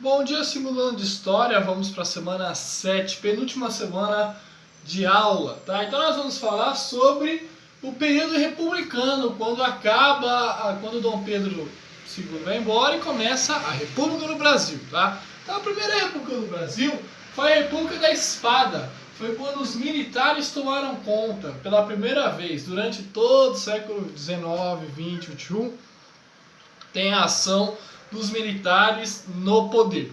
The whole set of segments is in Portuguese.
Bom dia, segundo ano de História, vamos para a semana 7, penúltima semana de aula, tá? Então nós vamos falar sobre o período republicano, quando Dom Pedro II vai embora e começa a República no Brasil, tá? Então a primeira República no Brasil foi a República da Espada, foi quando os militares tomaram conta, pela primeira vez, durante todo o século XIX, XX, XXI, tem a ação dos militares no poder.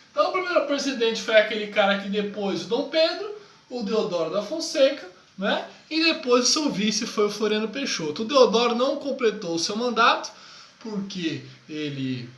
Então o primeiro presidente foi aquele cara que depois o Dom Pedro, o Deodoro da Fonseca, né? E depois o seu vice foi o Floriano Peixoto. O Deodoro não completou o seu mandato porque ele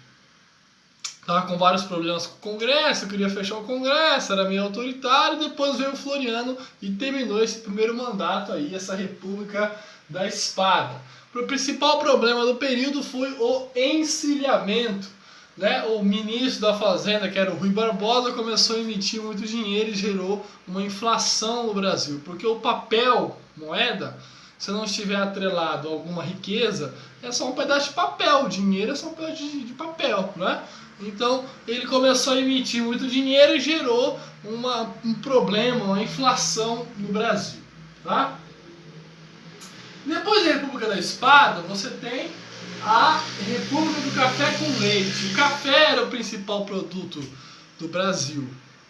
estava com vários problemas com o Congresso, queria fechar o Congresso, era meio autoritário. Depois veio o Floriano e terminou esse primeiro mandato aí, essa República da Espada. O principal problema do período foi o encilhamento, né? O ministro da Fazenda, que era o Rui Barbosa, começou a emitir muito dinheiro e gerou uma inflação no Brasil, porque o papel, moeda, se não estiver atrelado a alguma riqueza, é só um pedaço de papel. O dinheiro é só um pedaço de papel, né? Então ele começou a emitir muito dinheiro e gerou um problema, uma inflação no Brasil, tá? Depois da República da Espada, você tem a República do Café com Leite. O café era o principal produto do Brasil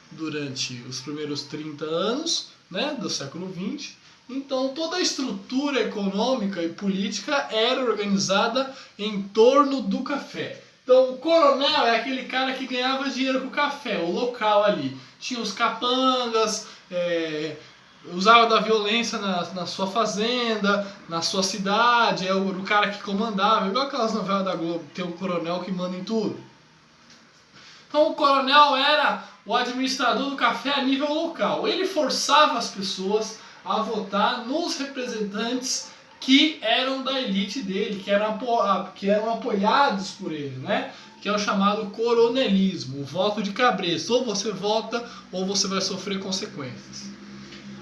durante os primeiros 30 anos, né, do século XX. Então toda a estrutura econômica e política era organizada em torno do café. Então o coronel é aquele cara que ganhava dinheiro com o café, o local ali. Tinha os capangas, usava da violência na sua fazenda, na sua cidade, é o cara que comandava, igual aquelas novelas da Globo, tem um coronel que manda em tudo. Então o coronel era o administrador do café a nível local. Ele forçava as pessoas a votar nos representantes que eram da elite dele, que eram apoiados por ele, né? Que é o chamado coronelismo, o voto de cabresto. Ou você vota ou você vai sofrer consequências.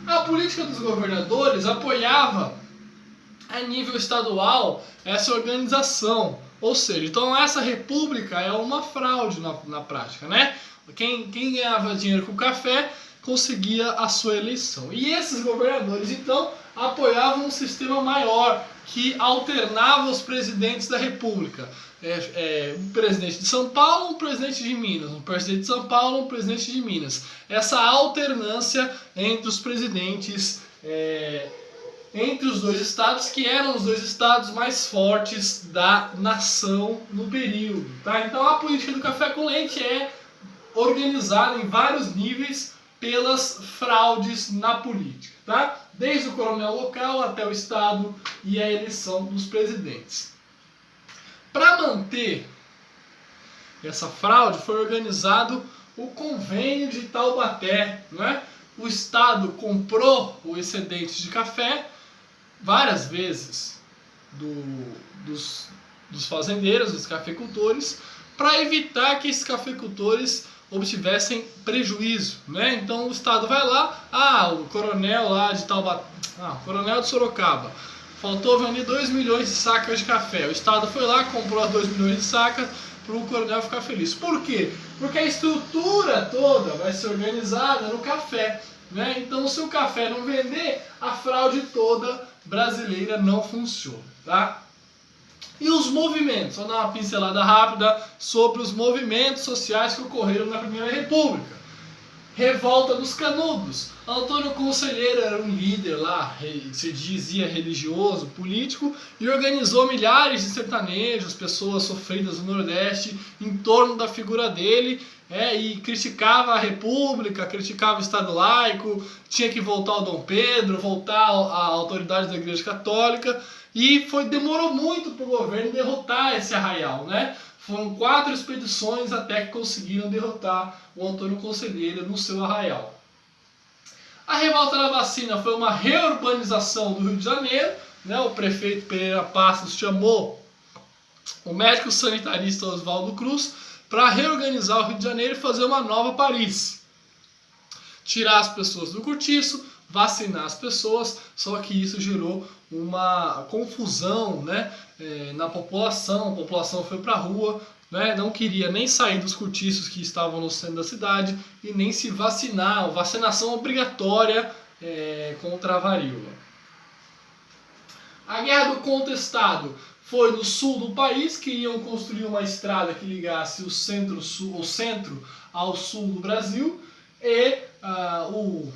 A política dos governadores apoiava a nível estadual essa organização. Ou seja, então essa república é uma fraude na prática, né? Quem ganhava dinheiro com café conseguia a sua eleição. E esses governadores, então, apoiavam um sistema maior que alternava os presidentes da república. Um presidente de São Paulo, um presidente de Minas, um presidente de São Paulo, um presidente de Minas. Essa alternância entre os presidentes, entre os dois estados, que eram os dois estados mais fortes da nação no período. Tá? Então a política do café com leite é organizada em vários níveis pelas fraudes na política. Tá? Desde o coronel local até o estado e a eleição dos presidentes. Para manter essa fraude, foi organizado o Convênio de Taubaté. Né? O Estado comprou o excedente de café várias vezes dos fazendeiros, dos cafeicultores, para evitar que esses cafeicultores obtivessem prejuízo. Né? Então o Estado vai lá, o coronel lá de Taubaté, o coronel de Sorocaba, faltou vender 2 milhões de sacas de café. O Estado foi lá, comprou 2 milhões de sacas para o coronel ficar feliz. Por quê? Porque a estrutura toda vai ser organizada no café. Né? Então, se o café não vender, a fraude toda brasileira não funciona. Tá? E os movimentos? Vou dar uma pincelada rápida sobre os movimentos sociais que ocorreram na Primeira República. Revolta dos Canudos. Antônio Conselheiro era um líder lá, se dizia religioso, político, e organizou milhares de sertanejos, pessoas sofridas no Nordeste, em torno da figura dele, e criticava a República, criticava o Estado laico, tinha que voltar ao Dom Pedro, voltar à autoridade da Igreja Católica, e demorou muito para o governo derrotar esse arraial, né? Foram 4 expedições até que conseguiram derrotar o Antônio Conselheiro no seu arraial. A revolta da vacina foi uma reurbanização do Rio de Janeiro. Né? O prefeito Pereira Passos chamou o médico sanitarista Oswaldo Cruz para reorganizar o Rio de Janeiro e fazer uma nova Paris. Tirar as pessoas do cortiço, vacinar as pessoas, só que isso gerou uma confusão, né, na população. A população foi para a rua, né, não queria nem sair dos cortiços que estavam no centro da cidade e nem se vacinar, vacinação obrigatória contra a varíola. A Guerra do Contestado foi no sul do país, que iam construir uma estrada que ligasse o centro ao sul do Brasil, e o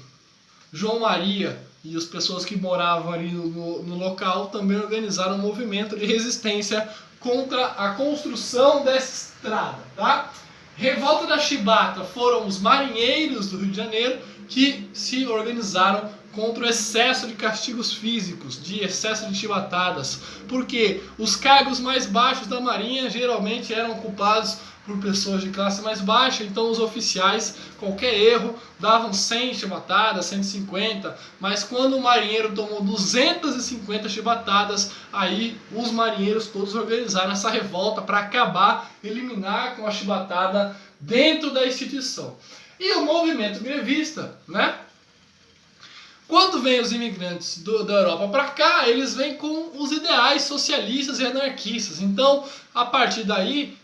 João Maria e as pessoas que moravam ali no local também organizaram um movimento de resistência contra a construção dessa estrada. Tá? Revolta da Chibata foram os marinheiros do Rio de Janeiro que se organizaram contra o excesso de castigos físicos, de excesso de chibatadas, porque os cargos mais baixos da marinha geralmente eram ocupados por pessoas de classe mais baixa, então os oficiais, qualquer erro, davam 100 chibatadas, 150, mas quando o marinheiro tomou 250 chibatadas, aí os marinheiros todos organizaram essa revolta para acabar, eliminar com a chibatada dentro da instituição. E o movimento grevista, né? Quando vêm os imigrantes da Europa para cá, eles vêm com os ideais socialistas e anarquistas. Então, a partir daí,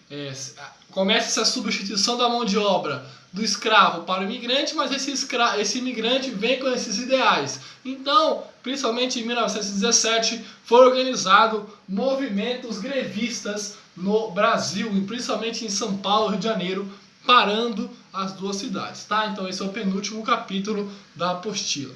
começa a substituição da mão de obra do escravo para o imigrante, mas esse imigrante vem com esses ideais. Então, principalmente em 1917, foi organizado movimentos grevistas no Brasil, e principalmente em São Paulo e Rio de Janeiro, parando as duas cidades. Tá? Então esse é o penúltimo capítulo da apostila.